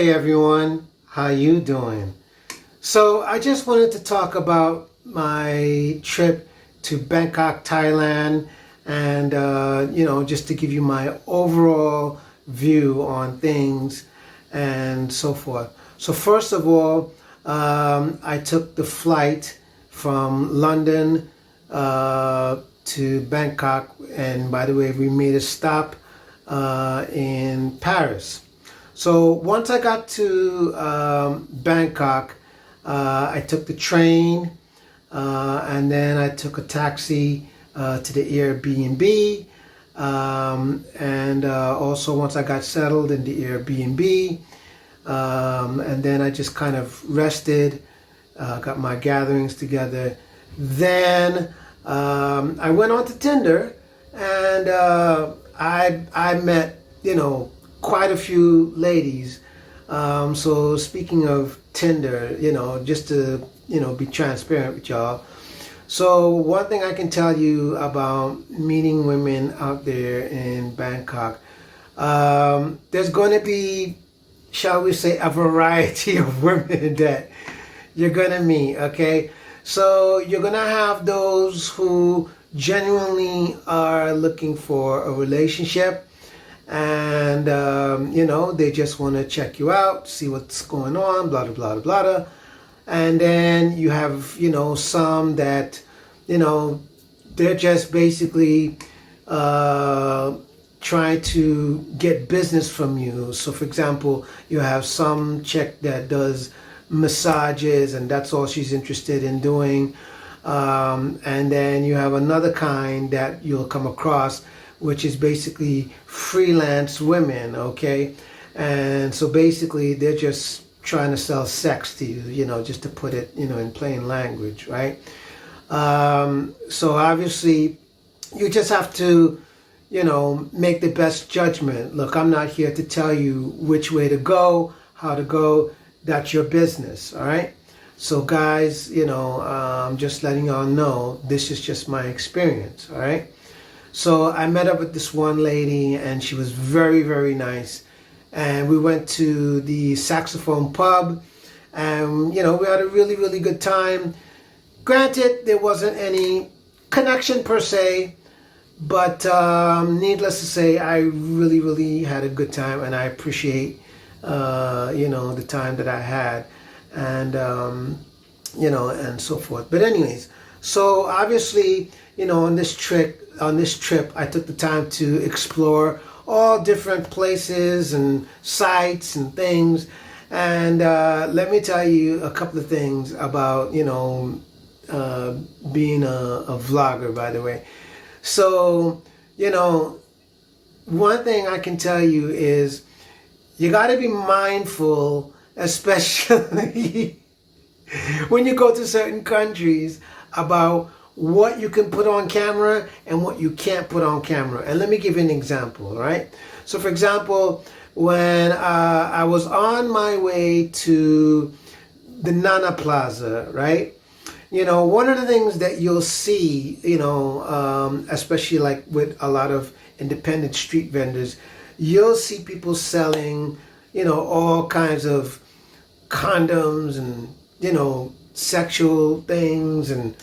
Hey everyone, how you doing? So I just wanted to talk about my trip to Bangkok, Thailand, and just to give you my overall view on things and so forth. So first of all, I took the flight from London to Bangkok, and by the way, we made a stop in Paris. So once I got to Bangkok, I took the train and then I took a taxi to the Airbnb. And also once I got settled in the Airbnb, and then I just kind of rested, got my gatherings together. Then I went on to Tinder and I met, quite a few ladies. So speaking of Tinder, just to, be transparent with y'all. So one thing I can tell you about meeting women out there in Bangkok, there's going to be, shall we say, a variety of women that you're going to meet, okay? So you're going to have those who genuinely are looking for a relationship, and they just want to check you out, see what's going on, blah blah blah blah blah. And then you have some that they're just basically trying to get business from you. So for example, you have some chick that does massages and that's all she's interested in doing, and then you have another kind that you'll come across, which is basically freelance women, okay? And so basically they're just trying to sell sex to you, just to put it, in plain language, right? So obviously you just have to, make the best judgment. Look, I'm not here to tell you which way to go, how to go. That's your business, all right? So guys, I'm just letting y'all know this is just my experience, all right? So I met up with this one lady and she was very, very nice. And we went to the Saxophone pub and, we had a really, really good time. Granted, there wasn't any connection per se, but needless to say, I really, really had a good time and I appreciate, the time that I had and, and so forth. But anyways, so obviously, on this trip, I took the time to explore all different places and sites and things. And let me tell you a couple of things about, being a vlogger, by the way. So, one thing I can tell you is you got to be mindful, especially when you go to certain countries, about what you can put on camera and what you can't put on camera. And let me give you an example, right? So for example, when I was on my way to the Nana Plaza, right? One of the things that you'll see, especially like with a lot of independent street vendors, you'll see people selling, all kinds of condoms and, sexual things and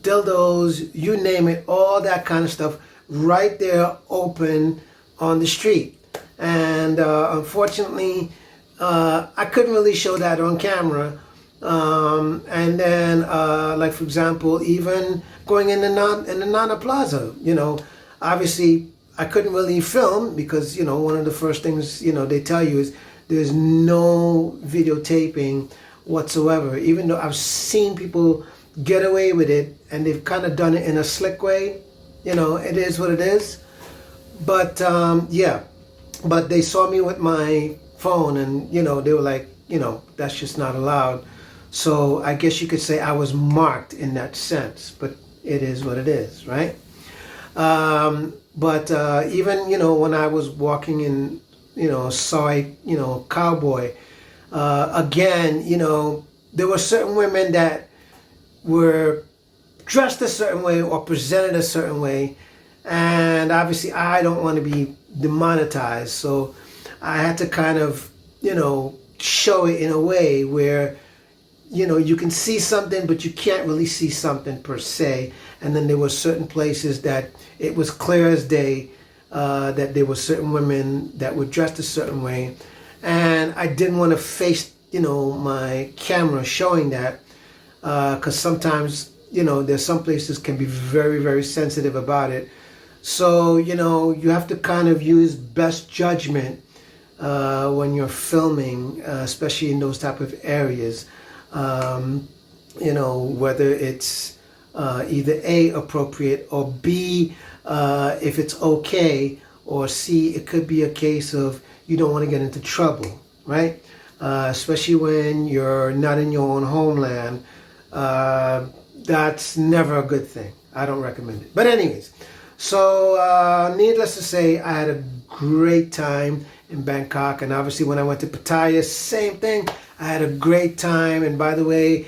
dildos, you name it, all that kind of stuff right there open on the street. And unfortunately, I couldn't really show that on camera. And then, like for example, even going in the Nana Plaza, obviously I couldn't really film because, one of the first things, they tell you is there's no videotaping whatsoever, even though I've seen people get away with it and they've kind of done it in a slick way. It is what it is. But yeah, but they saw me with my phone and they were like, that's just not allowed. So I guess you could say I was marked in that sense, but it is what it is, right? But even when I was walking in soy cowboy, again, there were certain women that were dressed a certain way or presented a certain way, and obviously I don't want to be demonetized, so I had to kind of show it in a way where, you know, you can see something, but you can't really see something per se. And then there were certain places that it was clear as day that there were certain women that were dressed a certain way. And I didn't want to face, you know, my camera showing that, because sometimes, you know, there's some places can be very, very sensitive about it. So, you know, you have to kind of use best judgment when you're filming, especially in those type of areas. You know, whether it's either A, appropriate, or B, if it's okay, or C, it could be a case of you don't want to get into trouble, right? Especially when you're not in your own homeland. That's never a good thing. I don't recommend it. But anyways, so needless to say, I had a great time in Bangkok. And obviously when I went to Pattaya, same thing. I had a great time. And by the way,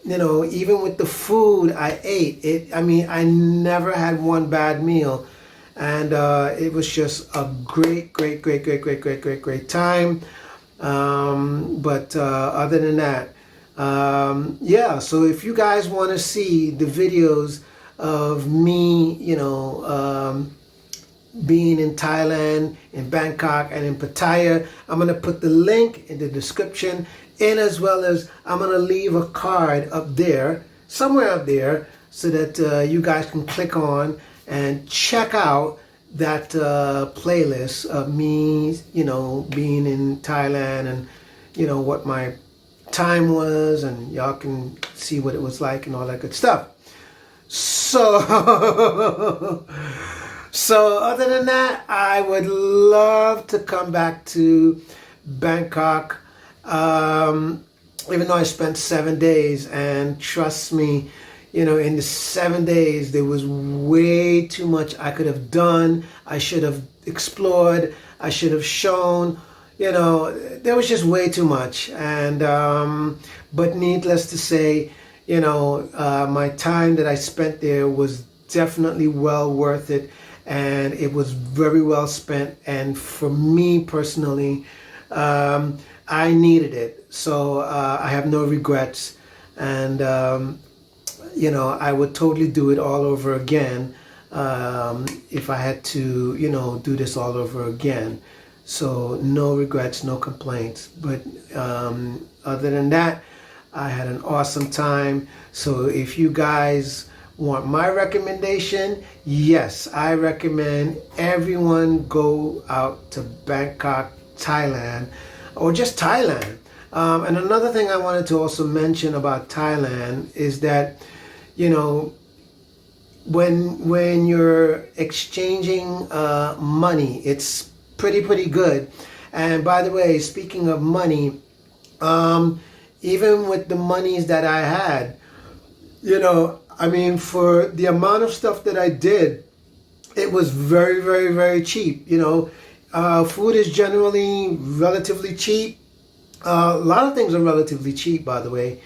you know, even with the food I ate, I mean, I never had one bad meal. And it was just a great time. But other than that, yeah, so if you guys want to see the videos of me, you know, being in Thailand, in Bangkok, and in Pattaya, I'm going to put the link in the description, and as well as I'm going to leave a card up there, somewhere up there, so that you guys can click on and check out that playlist of me, you know, being in Thailand, and, you know, what my time was, and y'all can see what it was like and all that good stuff. So so other than that, I would love to come back to Bangkok, even though I spent 7 days, and trust me, you know, in the 7 days there was way too much I could have done. I should have explored, I should have shown, you know, there was just way too much. And but needless to say, you know, my time that I spent there was definitely well worth it, and it was very well spent. And for me personally, I needed it, so I have no regrets. And you know, I would totally do it all over again if I had to, you know, do this all over again. So no regrets, no complaints. But other than that, I had an awesome time. So if you guys want my recommendation, yes, I recommend everyone go out to Bangkok, Thailand, or just Thailand. And another thing I wanted to also mention about Thailand is that, you know, when you're exchanging money, it's pretty good. And by the way, speaking of money, even with the monies that I had, you know, I mean, for the amount of stuff that I did, it was very cheap. You know, food is generally relatively cheap. A lot of things are relatively cheap, by the way.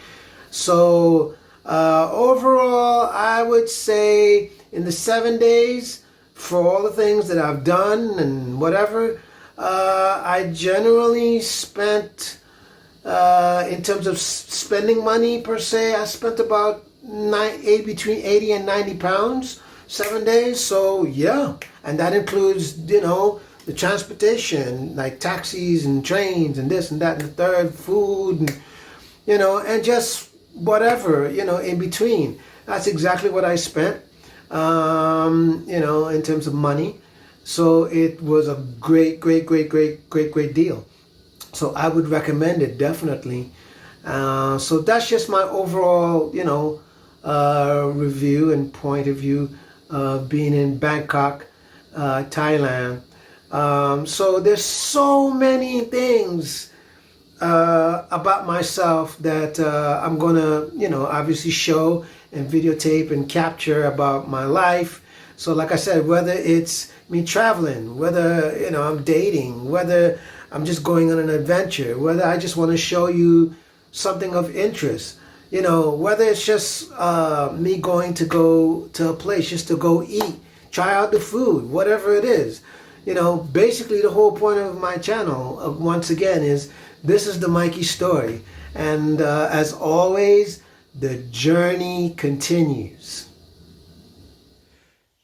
So overall, I would say in the 7 days, for all the things that I've done and whatever, I generally spent, in terms of spending money per se, I spent about between 80 and 90 pounds, 7 days. So yeah, and that includes, you know, the transportation, like taxis and trains and this and that and the third, food, and, you know, and just whatever, you know, in between. That's exactly what I spent, you know, in terms of money. So it was a great deal. So I would recommend it, definitely. So that's just my overall, you know, review and point of view of being in Bangkok, Thailand. So there's so many things about myself that I'm gonna, you know, obviously show and videotape and capture about my life. So like I said, whether it's me traveling, whether, you know, I'm dating, whether I'm just going on an adventure, whether I just want to show you something of interest, you know, whether it's just me going to go to a place just to go eat, try out the food, whatever it is. You know, basically the whole point of my channel, once again, is This is the Mikey story. And as always, the journey continues.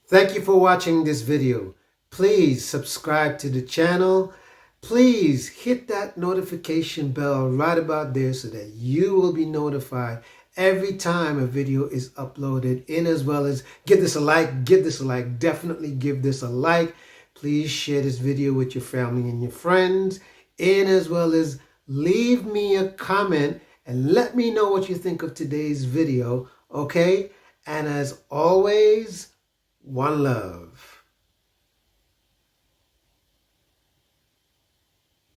Thank you for watching this video. Please subscribe to the channel. Please hit that notification bell right about there so that you will be notified every time a video is uploaded, in as well as give this a like, definitely give this a like. Please share this video with your family and your friends, in as well as leave me a comment and let me know what you think of today's video, okay? And as always, one love.